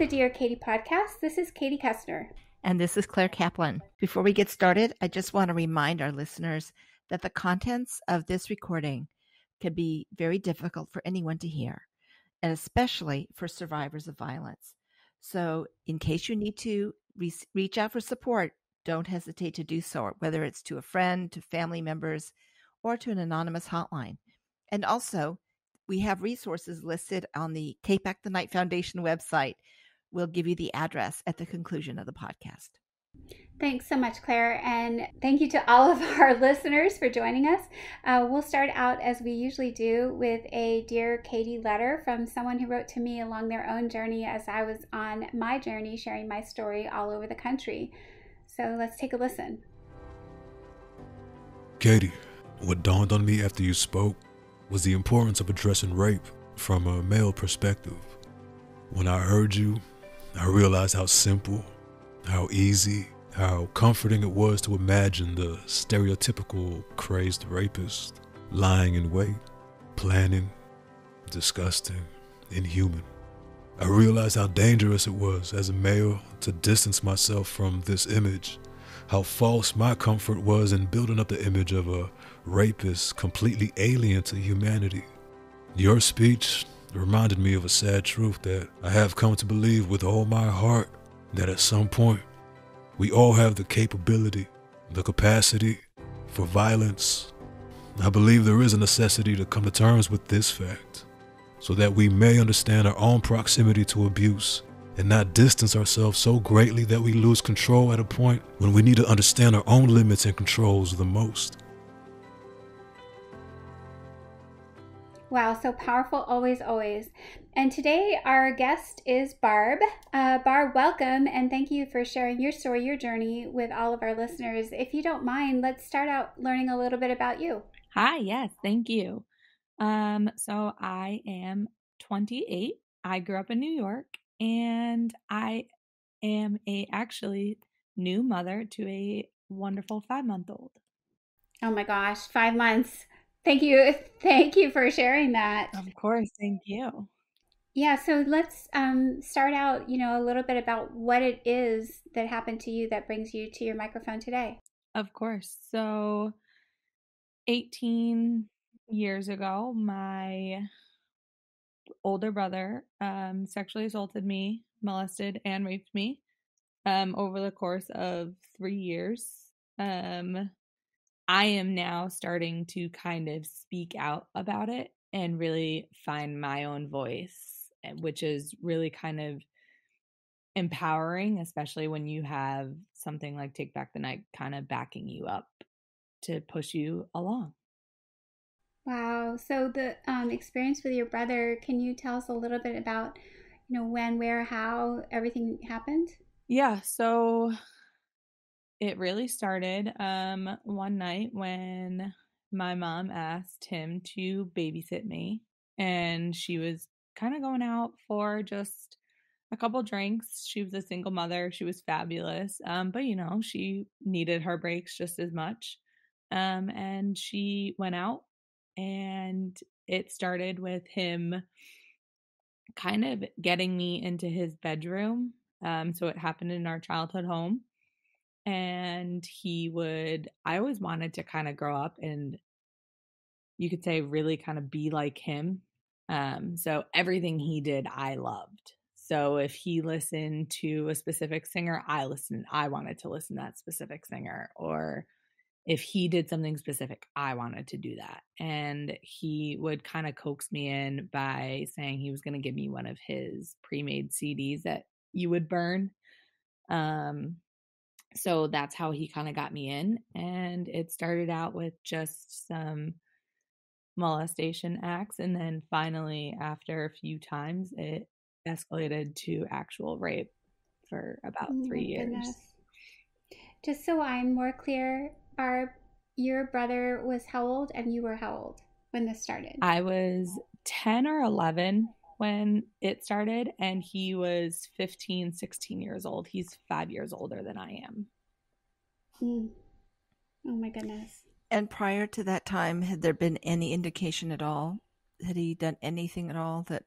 the Dear Katie podcast. This is Katie Koestner. And this is Claire Kaplan. Before we get started, I just want to remind our listeners that the contents of this recording can be very difficult for anyone to hear, and especially for survivors of violence. So in case you need to reach out for support, don't hesitate to do so, whether it's to a friend, to family members, or to an anonymous hotline. And also, we have resources listed on the Take Back the Night Foundation website. We'll give you the address at the conclusion of the podcast. Thanks so much, Claire, and thank you to all of our listeners for joining us. We'll start out, as we usually do, with a Dear Katie letter from someone who wrote to me along their own journey as I was on my journey sharing my story all over the country. So let's take a listen. Katie, what dawned on me after you spoke was the importance of addressing rape from a male perspective. When I heard you, I realized how simple, how easy, how comforting it was to imagine the stereotypical crazed rapist lying in wait, planning, disgusting, inhuman. I realized how dangerous it was as a male to distance myself from this image, how false my comfort was in building up the image of a rapist completely alien to humanity. Your speech reminded me of a sad truth that I have come to believe with all my heart, that at some point, we all have the capability, the capacity for violence. I believe there is a necessity to come to terms with this fact, so that we may understand our own proximity to abuse and not distance ourselves so greatly that we lose control at a point when we need to understand our own limits and controls the most. Wow, so powerful, always, always. And today our guest is Barb. Barb, welcome, and thank you for sharing your story, your journey with all of our listeners. If you don't mind, let's start out learning a little bit about you. Hi, yes, thank you. So I am 28. I grew up in New York, and I am a actually new mother to a wonderful 5-month-old. Oh my gosh, 5 months. Thank you for sharing that. Of course, thank you. Yeah, so let's start out, a little bit about what it is that happened to you that brings you to your microphone today. Of course. So 18 years ago, my older brother sexually assaulted me, molested, and raped me over the course of 3 years. I am now starting to kind of speak out about it and really find my own voice, which is really kind of empowering, especially when you have something like Take Back the Night kind of backing you up to push you along. Wow. So the experience with your brother, can you tell us a little bit about, when, where, how everything happened? Yeah. So it really started one night when my mom asked him to babysit me, and she was kind of going out for just a couple drinks. She was a single mother. She was fabulous. But she needed her breaks just as much. And she went out, and it started with him kind of getting me into his bedroom. So it happened in our childhood home. And I always wanted to kind of grow up and, you could say, really kind of be like him. So everything he did, I loved. So if he listened to a specific singer, I wanted to listen to that specific singer. Or if he did something specific, I wanted to do that. And he would kind of coax me in by saying he was going to give me one of his pre-made CDs that you would burn. So that's how he kind of got me in. And it started out with just some molestation acts. And then finally, after a few times, it escalated to actual rape for about 3 years. Goodness. Just so I'm more clear, Barb, your brother was how old and you were how old when this started? I was 10 or 11 when it started, and he was 15, 16 years old. He's 5 years older than I am. Oh my goodness. And prior to that time, had there been any indication at all? Had he done anything at all that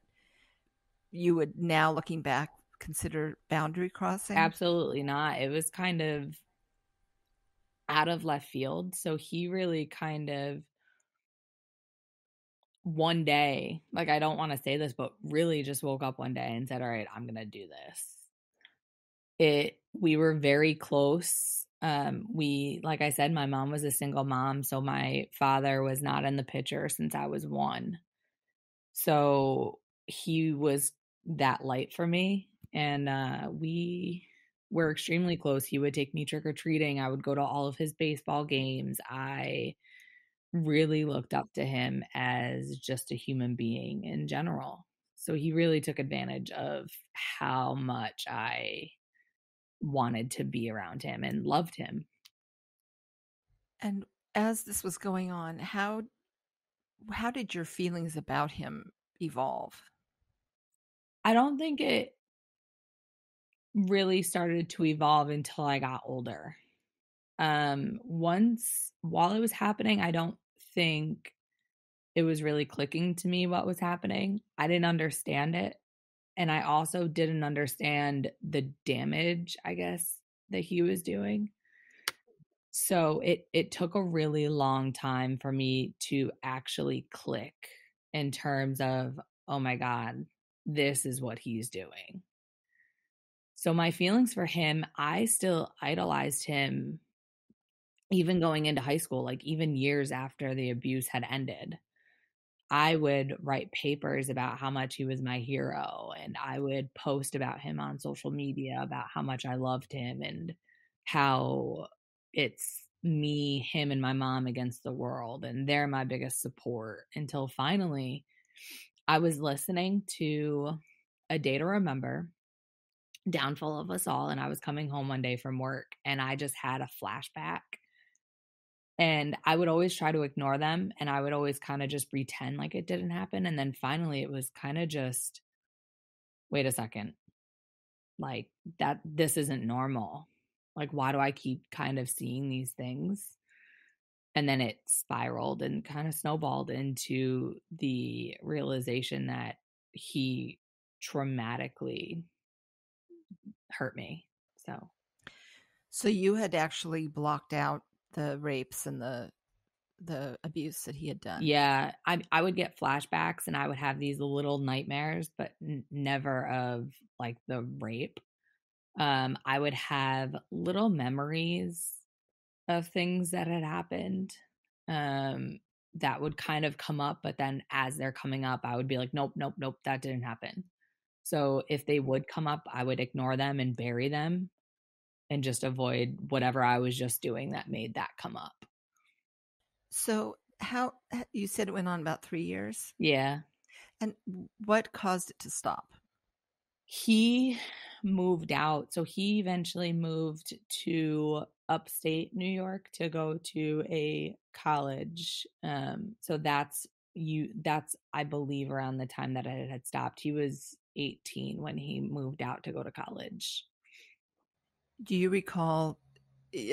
you would now, looking back, consider boundary crossing? Absolutely not. It was kind of out of left field. So he really kind of one day, like, I don't want to say this, but really just woke up one day and said, all right, I'm going to do this. We were very close. Like I said, my mom was a single mom. So my father was not in the picture since I was 1. So he was that light for me. And we were extremely close. He would take me trick-or-treating. I would go to all of his baseball games. I really looked up to him as just a human being in general. So he really took advantage of how much I wanted to be around him and loved him. And as this was going on, how did your feelings about him evolve? I don't think it really started to evolve until I got older. Once while it was happening, I don't think it was really clicking to me what was happening. I didn't understand it. And I also didn't understand the damage, I guess, that he was doing. So it took a really long time for me to actually click in terms of, oh my God, this is what he's doing. So my feelings for him, I still idolized him even going into high school, like even years after the abuse had ended. I would write papers about how much he was my hero, and I would post about him on social media about how much I loved him and how it's me, him, and my mom against the world, and they're my biggest support. Until finally, I was listening to A Day to Remember, Downfall of Us All, and I was coming home one day from work, and I just had a flashback. And I would always try to ignore them, and I would always kind of just pretend like it didn't happen. And then finally it was kind of just, wait a second, like this isn't normal. Like, why do I keep kind of seeing these things? And then it spiraled and kind of snowballed into the realization that he traumatically hurt me. So you had actually blocked out the rapes and the abuse that he had done. Yeah, I would get flashbacks and I would have these little nightmares, but never of like the rape. I would have little memories of things that had happened that would kind of come up, but then as they're coming up, I would be like, nope, nope, nope, that didn't happen. So if they would come up, I would ignore them and bury them and just avoid whatever I was just doing that made that come up. So how, you said it went on about 3 years? Yeah. And what caused it to stop? He moved out. So he eventually moved to upstate New York to go to a college. So that's I believe around the time that it had stopped. He was 18 when he moved out to go to college. Do you recall?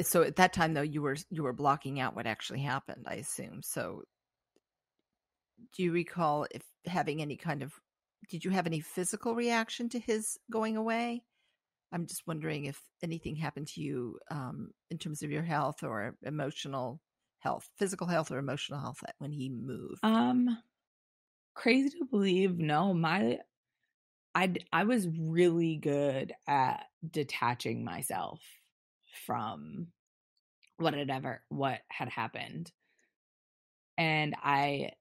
So at that time, though, you were blocking out what actually happened, I assume. So do you recall if having any kind of? Did you have any physical reaction to his going away? I'm just wondering if anything happened to you in terms of your health or emotional health, physical health or emotional health when he moved. Crazy to believe, no. I was really good at detaching myself from what had happened. And I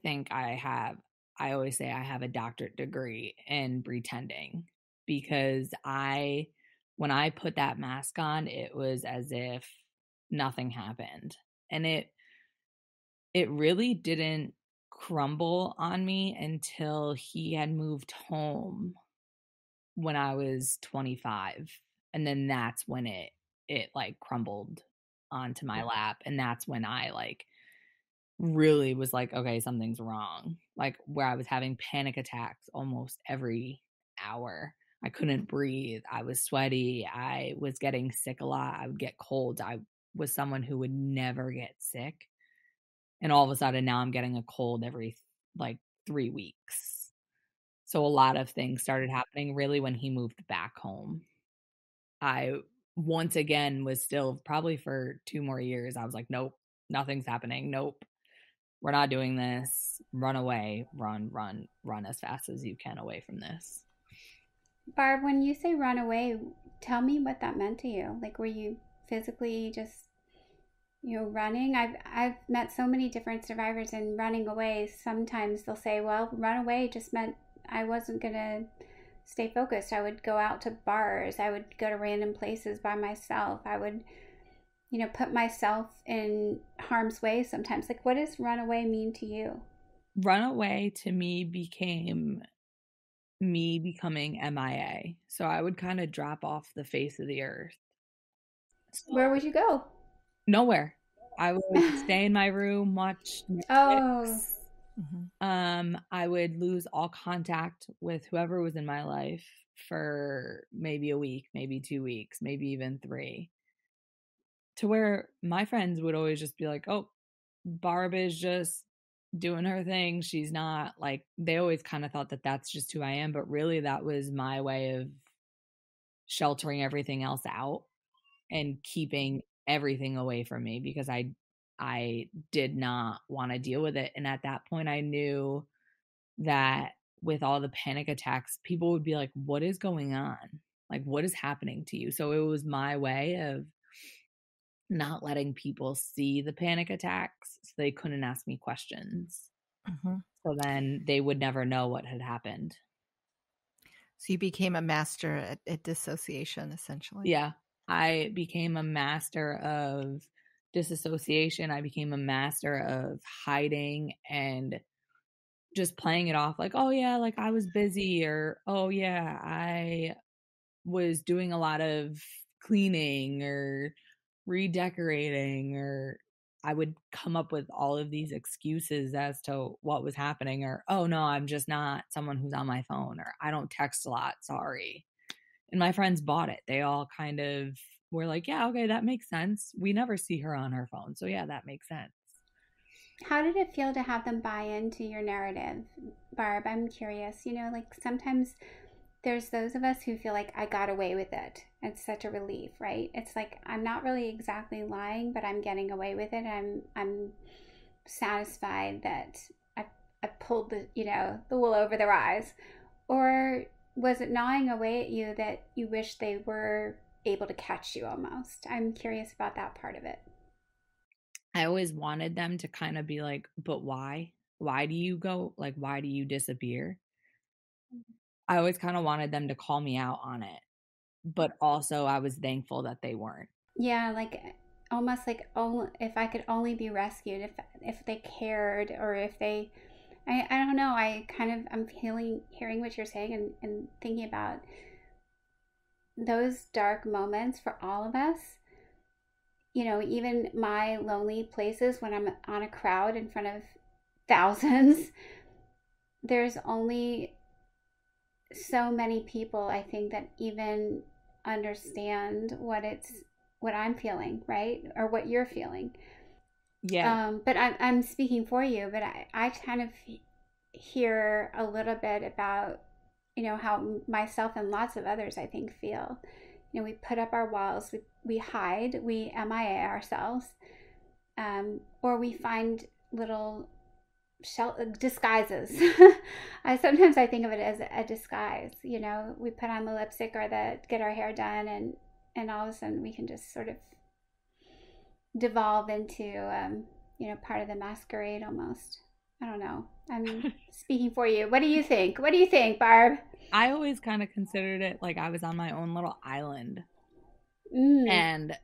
think I always say I have a doctorate degree in pretending, because when I put that mask on, it was as if nothing happened. And it really didn't crumble on me until he had moved home when I was 25. And then that's when it like crumbled onto my lap. And that's when I like really was like, okay, something's wrong. Like, where I was having panic attacks almost every hour. I couldn't breathe. I was sweaty. I was getting sick a lot. I would get colds. I was someone who would never get sick. And all of a sudden now I'm getting a cold every like 3 weeks. So a lot of things started happening really when he moved back home. I once again was still probably for 2 more years. I was like, nope, nothing's happening. Nope, we're not doing this. Run away, run as fast as you can away from this. Barb, when you say run away, tell me what that meant to you. Like, were you physically just, running? I've met so many different survivors, and running away, sometimes they'll say, well, run away just meant I wasn't going to stay focused. I would go out to bars. I would go to random places by myself. I would, put myself in harm's way sometimes. Like, what does run away mean to you? Run away to me became me becoming M.I.A. So I would kind of drop off the face of the earth. So, where would you go? Nowhere. I would stay in my room, watch Netflix. Oh. I would lose all contact with whoever was in my life for maybe a week, maybe 2 weeks, maybe even 3. To where my friends would always just be like, oh, Barb is just doing her thing. She's not like, they always kind of thought that that's just who I am. But really, that was my way of sheltering everything else out and keeping everything away from me, because I did not want to deal with it. And at that point, I knew that with all the panic attacks, people would be like, what is going on? Like, what is happening to you? So it was my way of not letting people see the panic attacks, so they couldn't ask me questions. So then they would never know what had happened. So you became a master at dissociation, essentially. Yeah. I became a master of disassociation. I became a master of hiding and just playing it off like, oh yeah, like I was busy, or oh yeah, I was doing a lot of cleaning or redecorating, or I would come up with all of these excuses as to what was happening, or oh no, I'm just not someone who's on my phone, or I don't text a lot, sorry. And my friends bought it. They all kind of were like, yeah, okay, that makes sense. We never see her on her phone, so yeah, that makes sense. How did it feel to have them buy into your narrative, Barb? I'm curious. Like sometimes there's those of us who feel like I got away with it. It's such a relief, right? It's like I'm not really exactly lying, but I'm getting away with it. I'm satisfied that I pulled the wool over their eyes. Or was it gnawing away at you that you wish they were able to catch you almost? I'm curious about that part of it. I always wanted them to kind of be like, but why? Why do you go? Like, why do you disappear? I always kind of wanted them to call me out on it. But also I was thankful that they weren't. Yeah, like almost like, oh, if I could only be rescued, if they cared, or if they, I don't know, I'm hearing what you're saying, and thinking about those dark moments for all of us. Even my lonely places when I'm on a crowd in front of thousands, there's only so many people, I think, that even understand what I'm feeling, right? Or what you're feeling. Yeah. But I'm speaking for you, but I kind of hear a little bit about, how myself and lots of others, I think, feel. We put up our walls, we hide, we M.I.A. ourselves, or we find little disguises. Sometimes I think of it as a disguise. We put on the lipstick or get our hair done, and all of a sudden we can just sort of devolve into part of the masquerade almost. I don't know. I'm speaking for you. What do you think? What do you think, Barb? I always kind of considered it like I was on my own little island. And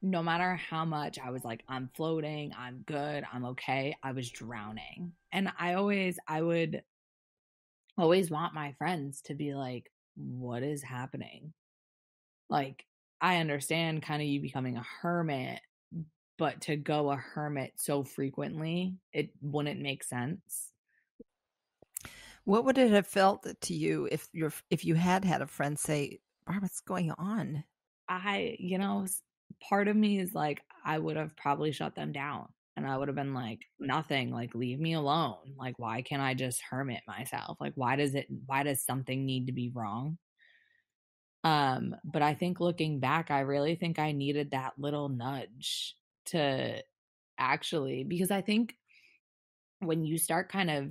no matter how much I was like, I'm floating, I'm good, I'm okay, I was drowning. And I would always want my friends to be like, what is happening? Like, I understand kind of you becoming a hermit, but to go a hermit so frequently, it wouldn't make sense. What would it have felt to you if you had a friend say, Barb, what's going on? Part of me is like, I would have probably shut them down. And I would have been like, nothing, like, leave me alone. Like, why can't I just hermit myself? Like, why does something need to be wrong? But I think looking back, I really think I needed that little nudge to actually, because I think when you start kind of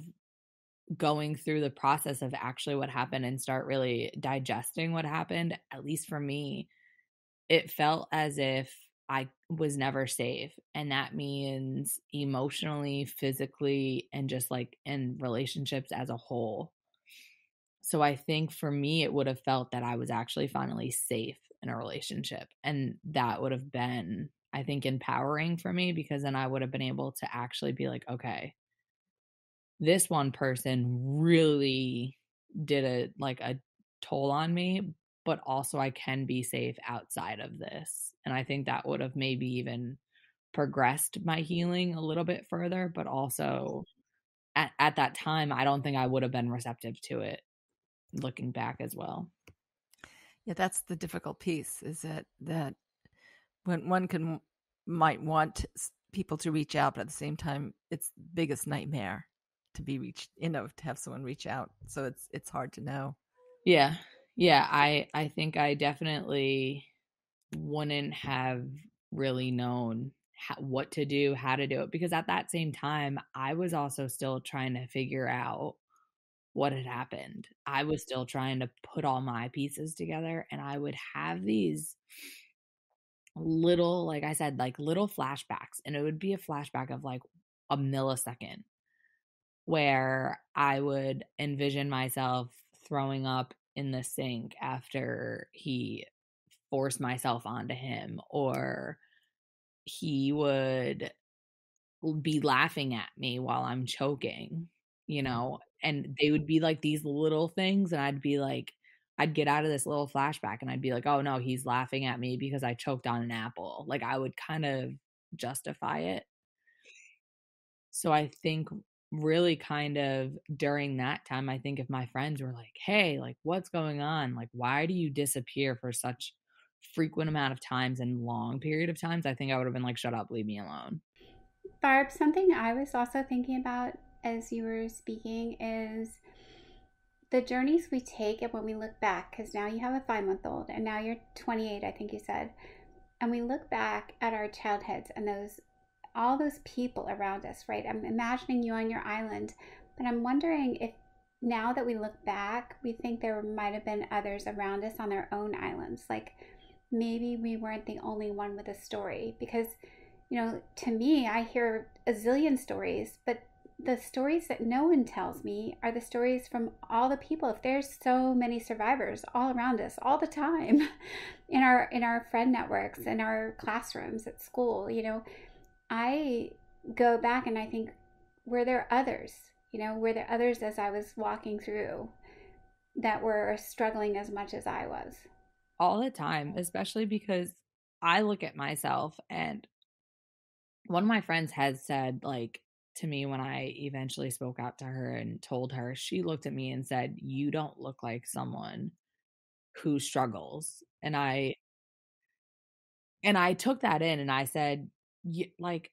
going through the process of actually what happened and start really digesting what happened, at least for me, it felt as if I was never safe. And that means emotionally, physically, and just like in relationships as a whole. So I think for me, it would have felt that I was actually finally safe in a relationship. And that would have been, I think, empowering for me, because then I would have been able to actually be like, okay, this one person really did a toll on me, but also I can be safe outside of this. And I think that would have maybe even progressed my healing a little bit further, but also at that time, I don't think I would have been receptive to it looking back as well. Yeah, that's the difficult piece, is that when one might want people to reach out, but at the same time, it's the biggest nightmare to be reached, to have someone reach out. So it's hard to know. Yeah. I think I definitely wouldn't have really known what to do, how to do it, because at that same time, I was also still trying to figure out what had happened. I was still trying to put all my pieces together, and I would have these little, like I said, like little flashbacks, and it would be a flashback of like a millisecond where I would envision myself throwing up in the sink after he forced myself onto him, or he would be laughing at me while I'm choking, and they would be like these little things, and I'd get out of this little flashback and I'd be like, oh no, he's laughing at me because I choked on an apple. Like, I would kind of justify it. So I think really kind of during that time, I think if my friends were like, hey, like, what's going on? Like, why do you disappear for such frequent amount of times and long period of times? I think I would have been like, shut up, leave me alone. Barb, something I was also thinking about as you were speaking is the journeys we take and when we look back, because now you have a 5-month-old and now you're 28, I think you said, and we look back at our childhoods and all those people around us, right? I'm imagining you on your island, but I'm wondering if now that we look back, we think there might have been others around us on their own islands. Like maybe we weren't the only one with a story, because to me, I hear a zillion stories, but the stories that no one tells me are the stories from all the people. If there's so many survivors all around us all the time in our friend networks, in our classrooms at school, I go back and I think, were there others? Were there others as I was walking through that were struggling as much as I was? All the time, especially because I look at myself, and one of my friends has said, like, to me when I eventually spoke out to her and told her, she looked at me and said, you don't look like someone who struggles. And I took that in and I said, like,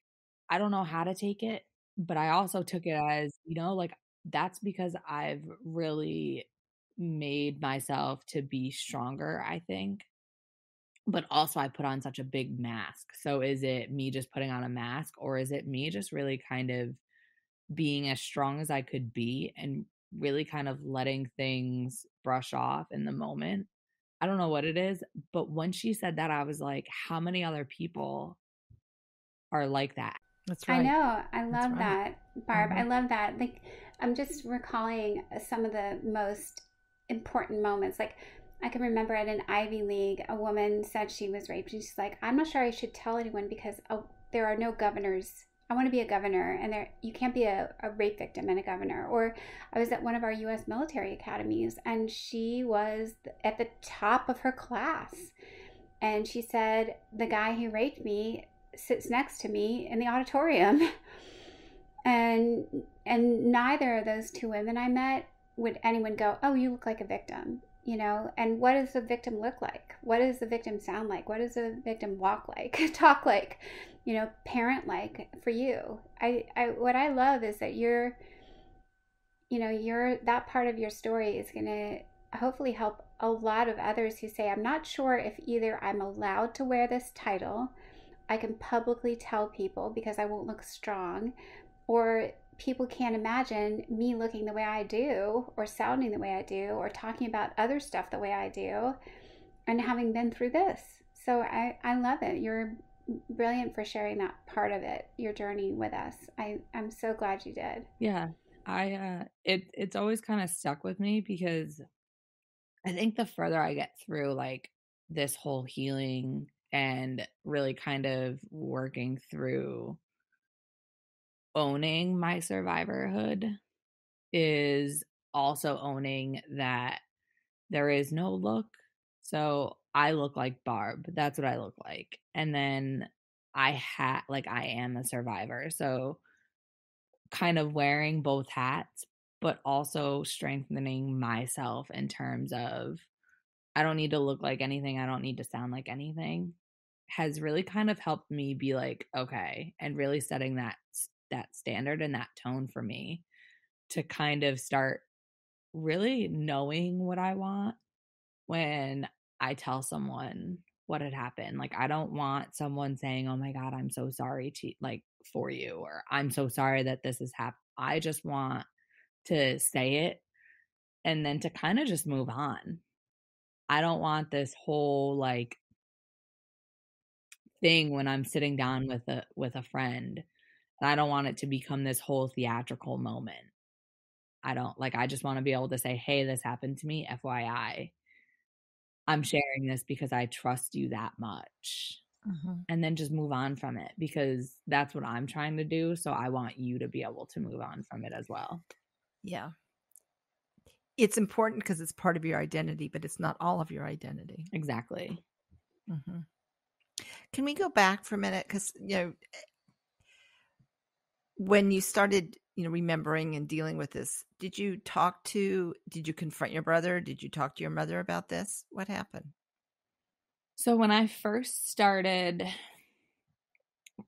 I don't know how to take it, but I also took it as, like, that's because I've really made myself to be stronger, I think. But also I put on such a big mask. So is it me just putting on a mask, or is it me just really kind of being as strong as I could be and really kind of letting things brush off in the moment? I don't know what it is, but when she said that, I was like, how many other people are like that? That's right. I know. I love right. that, Barb. Mhm. I love that. Like, I'm just recalling some of the most important moments. Like, I can remember at an Ivy League, a woman said she was raped, and she's like, I'm not sure I should tell anyone because there are no governors. I want to be a governor, and you can't be a rape victim and a governor. Or I was at one of our U.S. military academies, and she was at the top of her class. And she said, the guy who raped me sits next to me in the auditorium. And neither of those two women I met would anyone go, oh, you look like a victim. And what does the victim look like? What does the victim sound like? What does the victim walk like, talk like, parent like for you? What I love is that you're that part of your story is going to hopefully help a lot of others who say, I'm not sure if either I'm allowed to wear this title, I can publicly tell people because I won't look strong, or people can't imagine me looking the way I do, or sounding the way I do, or talking about other stuff the way I do, and having been through this. So I love it. You're brilliant for sharing that part of it, your journey with us. I'm so glad you did. Yeah. It's always kind of stuck with me because I think the further I get through like this whole healing and really kind of working through owning my survivorhood is also owning that there is no look. So I look like Barb. That's what I look like. And then I am a survivor. So kind of wearing both hats, but also strengthening myself in terms of I don't need to look like anything. I don't need to sound like anything has really kind of helped me be like, okay, and really setting that standard and that tone for me to kind of start really knowing what I want when I tell someone what had happened. Like I don't want someone saying, "Oh my god, I'm so sorry to like for you," or "I'm so sorry that this has happened." I just want to say it and then to kind of just move on. I don't want this whole like thing when I'm sitting down with a friend. And I don't want it to become this whole theatrical moment. I just want to be able to say, "Hey, this happened to me, FYI. I'm sharing this because I trust you that much." And then just move on from it because that's what I'm trying to do. So I want you to be able to move on from it as well. Yeah. It's important because it's part of your identity, but it's not all of your identity. Exactly. Mm-hmm. Can we go back for a minute? Because, when you started, remembering and dealing with this, did you confront your brother? Did you talk to your mother about this? What happened? So when I first started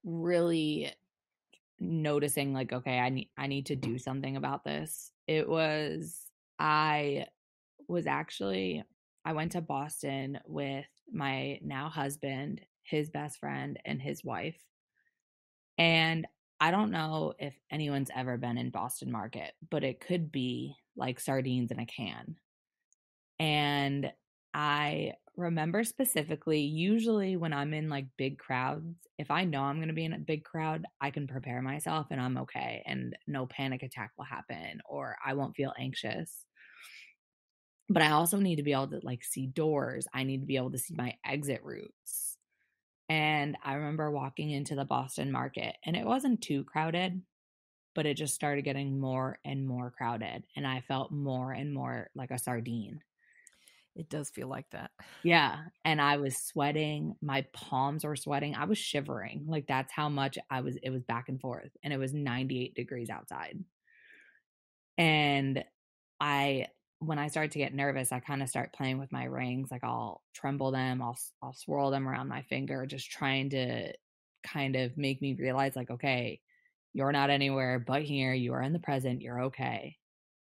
really noticing like, okay, I need to do something about this, I went to Boston with my now husband, his best friend, and his wife. And I don't know if anyone's ever been in Boston Market, but it could be like sardines in a can. And I remember specifically, usually when I'm in like big crowds, if I know I'm going to be in a big crowd, I can prepare myself and I'm okay. And no panic attack will happen or I won't feel anxious. But I also need to be able to like see doors. I need to be able to see my exit routes. And I remember walking into the Boston Market and it wasn't too crowded, but it just started getting more and more crowded. And I felt more and more like a sardine. It does feel like that. Yeah. And I was sweating. My palms were sweating. I was shivering. Like that's how much it was back and forth. And it was 98 degrees outside. And when I start to get nervous, I kind of start playing with my rings. Like I'll tremble them, I'll swirl them around my finger, just trying to kind of make me realize like, okay, you're not anywhere but here. You are in the present. You're okay.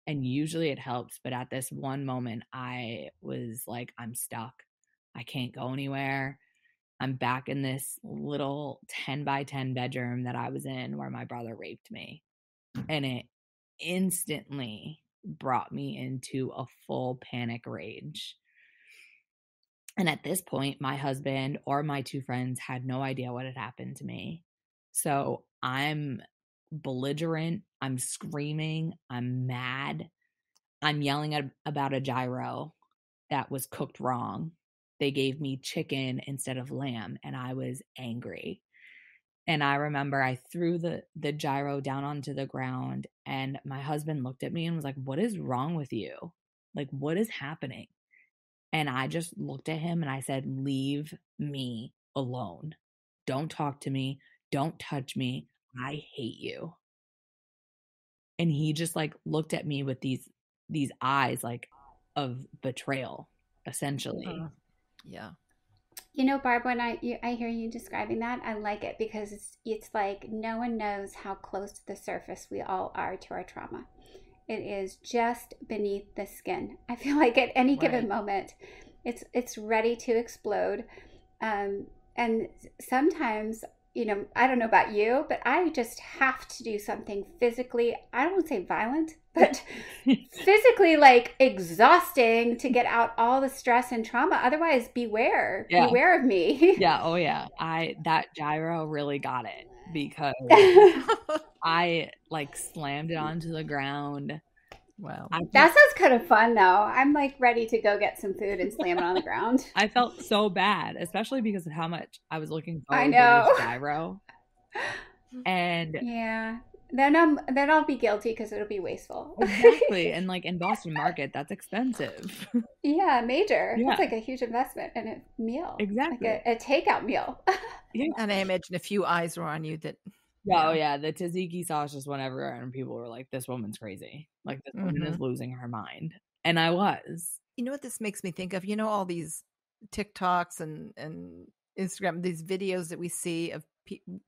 And usually it helps. But at this one moment, I was like, I'm stuck. I can't go anywhere. I'm back in this little 10 by 10 bedroom that I was in where my brother raped me. And it instantly brought me into a full panic rage. And at this point, my husband or my two friends had no idea what had happened to me. So I'm belligerent. I'm screaming. I'm mad. I'm yelling about a gyro that was cooked wrong. They gave me chicken instead of lamb, and I was angry. And I remember I threw the gyro down onto the ground and my husband looked at me and was like, "What is wrong with you? Like, what is happening?" And I just looked at him and I said, "Leave me alone. Don't talk to me. Don't touch me. I hate you." And he just like looked at me with these eyes like, of betrayal, essentially. Yeah. You know, Barb, when I hear you describing that, I like it because it's like no one knows how close to the surface we all are to our trauma. It is just beneath the skin. I feel like at any given moment, it's ready to explode. And sometimes, you know, I don't know about you, but I just have to do something physically, I don't want to say violent, but physically like exhausting to get out all the stress and trauma. Otherwise, beware of me. Yeah. Oh yeah. That gyro really got it because I like slammed it onto the ground. Wow. That sounds kind of fun though. I'm like ready to go get some food and slam it on the ground. I felt so bad, especially because of how much I was looking forward I know. to this gyro. And yeah. Then I'll be guilty because it'll be wasteful. Exactly. And like in Boston Market, that's expensive. Yeah, major. Yeah. That's like a huge investment in a meal. Exactly. Like a takeout meal. Yeah. And I imagine a few eyes were on you that. Yeah, oh yeah, the tzatziki sauce just went everywhere, and people were like, "This woman's crazy. Like this woman is losing her mind." And I was. You know what this makes me think of? You know, all these TikToks and Instagram, these videos that we see of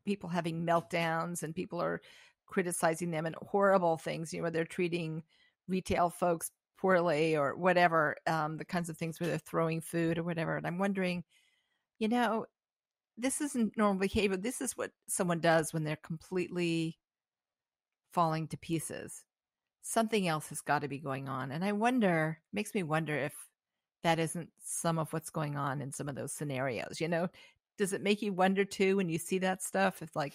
people having meltdowns, and people are criticizing them and horrible things. You know, they're treating retail folks poorly or whatever. The kinds of things where they're throwing food or whatever. And I'm wondering, you know, this isn't normal behavior. This is what someone does when they're completely falling to pieces. Something else has got to be going on. And makes me wonder if that isn't some of what's going on in some of those scenarios. You know, does it make you wonder too when you see that stuff? It's like,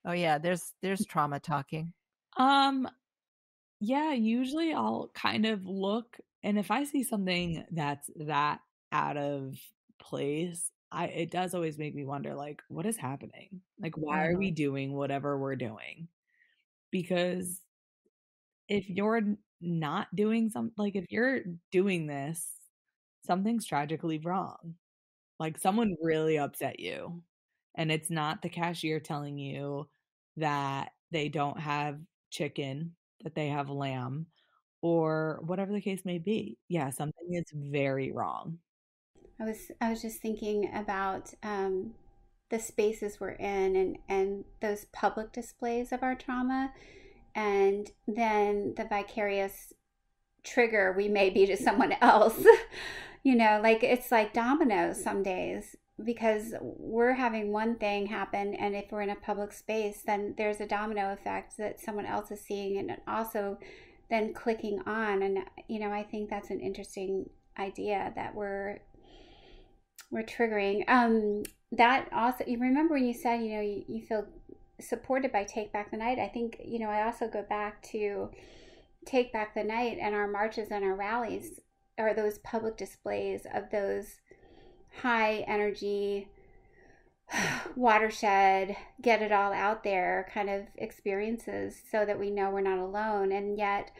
oh yeah, there's trauma talking. Yeah, usually I'll kind of look, and if I see something that's that out of place, it does always make me wonder, like, what is happening? Like, why are we doing whatever we're doing? Because if you're not doing like if you're doing this, something's tragically wrong. Like someone really upset you, and it's not the cashier telling you that they don't have chicken, that they have lamb, or whatever the case may be. Yeah, something is very wrong. I was just thinking about the spaces we're in and those public displays of our trauma, and then the vicarious trigger we may be to someone else. You know, like it's like dominoes some days, because we're having one thing happen, and if we're in a public space, then there's a domino effect that someone else is seeing and also then clicking on. And you know, I think that's an interesting idea that we're triggering. That also, you remember when you said, you know, you feel supported by Take Back the Night. I think, you know, I also go back to Take Back the Night and our marches and our rallies are those public displays of those high energy, watershed, get it all out there kind of experiences, so that we know we're not alone. And yet,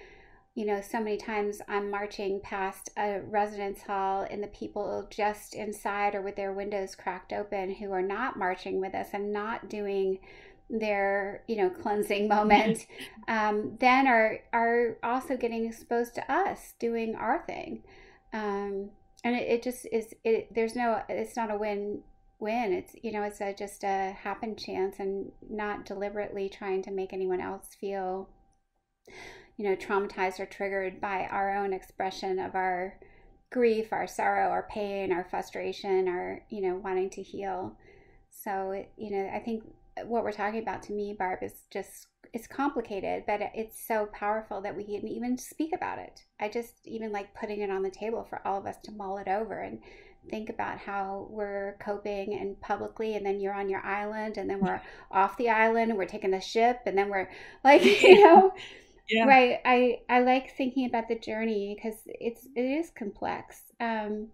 you know, so many times I'm marching past a residence hall and the people just inside or with their windows cracked open who are not marching with us and not doing their, you know, cleansing moment, then are also getting exposed to us doing our thing. And it just is, it's not a win-win. It's, you know, it's just a happen chance, and not deliberately trying to make anyone else feel, you know, traumatized or triggered by our own expression of our grief, our sorrow, our pain, our frustration, our, you know, wanting to heal. So, you know, I think what we're talking about, to me, Barb, is just, it's complicated, but it's so powerful that we can even speak about it. I just even like putting it on the table for all of us to mull it over and think about how we're coping, and publicly, and then you're on your island, and then we're off the island, and we're taking the ship, and then we're like, you know, yeah. Right. I like thinking about the journey because it is complex. I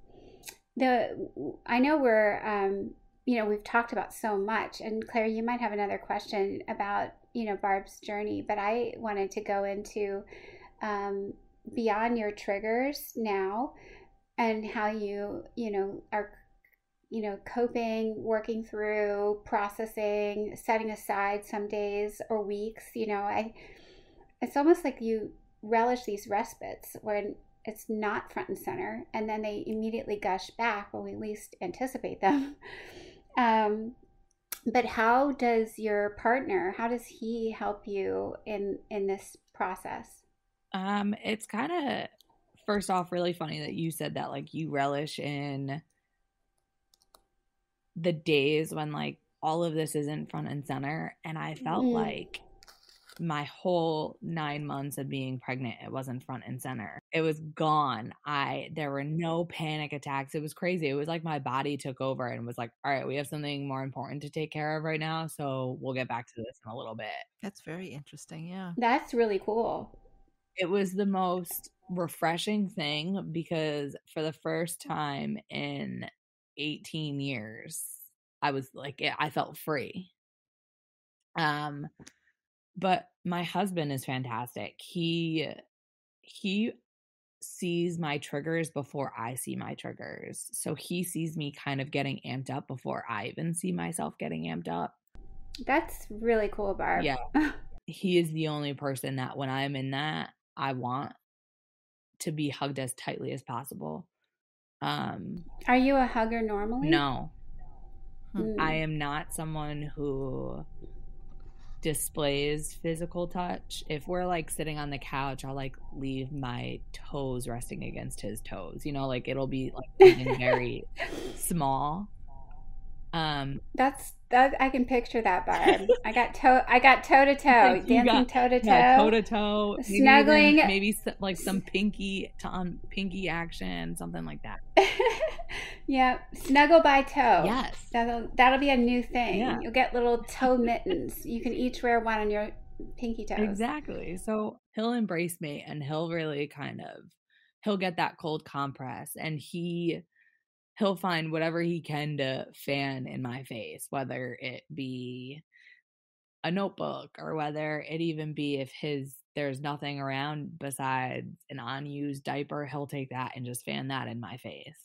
know we're, you know, we've talked about so much, and Claire, you might have another question about, you know, Barb's journey, but I wanted to go into beyond your triggers now, and how you know, are, you know, coping, working through, processing, setting aside some days or weeks. You know, it's almost like you relish these respites when it's not front and center, and then they immediately gush back when we least anticipate them. But how does your partner, how does he help you in this process? It's kind of, first off, really funny that you said that, like, you relish in the days when, like, all of this isn't front and center. And I felt like my whole 9 months of being pregnant, it wasn't front and center. It was gone. There were no panic attacks. It was crazy. It was like my body took over and was like, all right, we have something more important to take care of right now, so we'll get back to this in a little bit. That's very interesting. Yeah. That's really cool. It was the most refreshing thing because for the first time in 18 years, I was like, I felt free. But my husband is fantastic. He sees my triggers before I see my triggers. So he sees me kind of getting amped up before I even see myself getting amped up. That's really cool, Barb. Yeah. He is the only person that when I'm in that, I want to be hugged as tightly as possible. Are you a hugger normally? No. I am not someone who displays physical touch. If we're like sitting on the couch, I'll like leave my toes resting against his toes, you know, like it'll be like very small. That I can picture that, Barb. I got toe to toe, dancing toe to toe, yeah, toe to toe, snuggling, maybe like some pinky action, something like that. Yeah, snuggle by toe. Yes, that'll be a new thing. Yeah. You'll get little toe mittens. You can each wear one on your pinky toes. Exactly. So he'll embrace me, and he'll really he'll get that cold compress, and he'll find whatever he can to fan in my face, whether it be a notebook or whether it even be if there's nothing around besides an unused diaper, he'll take that and just fan that in my face.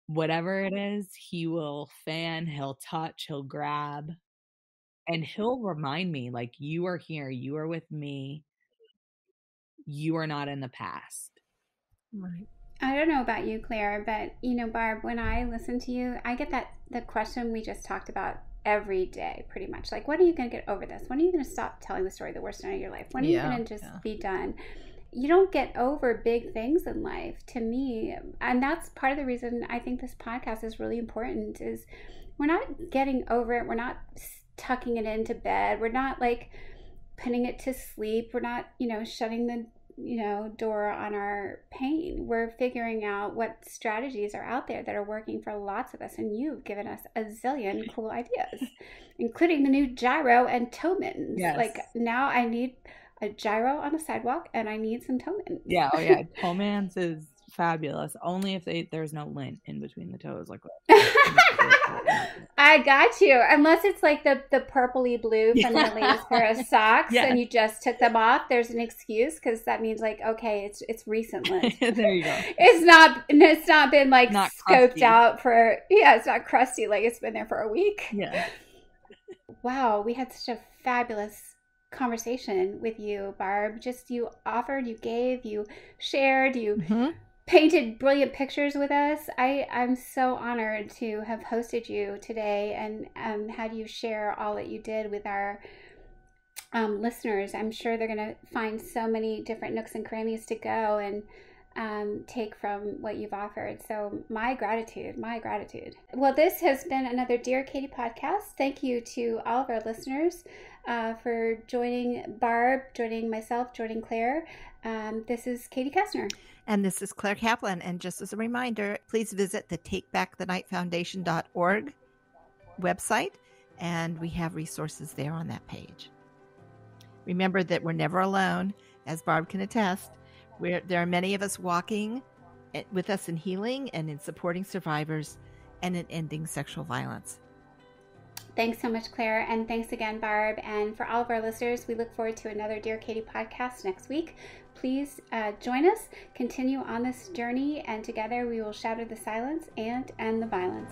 Whatever it is, he will fan, he'll touch, he'll grab, and he'll remind me, like, you are here, you are with me, you are not in the past. Right. I don't know about you, Claire, but you know, Barb, when I listen to you, I get the question we just talked about every day, pretty much. Like, when are you going to get over this? When are you going to stop telling the story the worst night of your life? When are you going to just be done? You don't get over big things in life, to me. And that's part of the reason I think this podcast is really important, is we're not getting over it. We're not tucking it into bed. We're not like putting it to sleep. We're not, shutting the door on our pain. We're figuring out what strategies are out there that are working for lots of us, and you've given us a zillion cool ideas, including the new gyro and toe mittens. Yes. Like, now I need a gyro on the sidewalk and I need some toe mittens. Yeah, oh yeah, toe mans is fabulous. Only if there's no lint in between the toes, like I got you. Unless it's like the purpley blue from your latest pair of socks, and you just took them off. There's an excuse, because that means like, okay, it's recent lint. There you go. It's not been like scoped out for. Yeah, it's not crusty. Like, it's been there for a week. Yeah. Wow, we had such a fabulous conversation with you, Barb. Just, you offered, you gave, you shared, you painted brilliant pictures with us. I'm so honored to have hosted you today and had you share all that you did with our listeners. I'm sure they're going to find so many different nooks and crannies to go and take from what you've offered. So my gratitude. Well, this has been another Dear Katie podcast. Thank you to all of our listeners for joining Barb, joining myself, joining Claire. This is Katie Koestner. And this is Claire Kaplan. And just as a reminder, please visit the TakeBackTheNightFoundation.org website, and we have resources there on that page. Remember that we're never alone, as Barb can attest. There are many of us walking with us in healing and in supporting survivors and in ending sexual violence. Thanks so much, Claire. And thanks again, Barb. And for all of our listeners, we look forward to another Dear Katie podcast next week. Please join us, continue on this journey, and together we will shatter the silence and end the violence.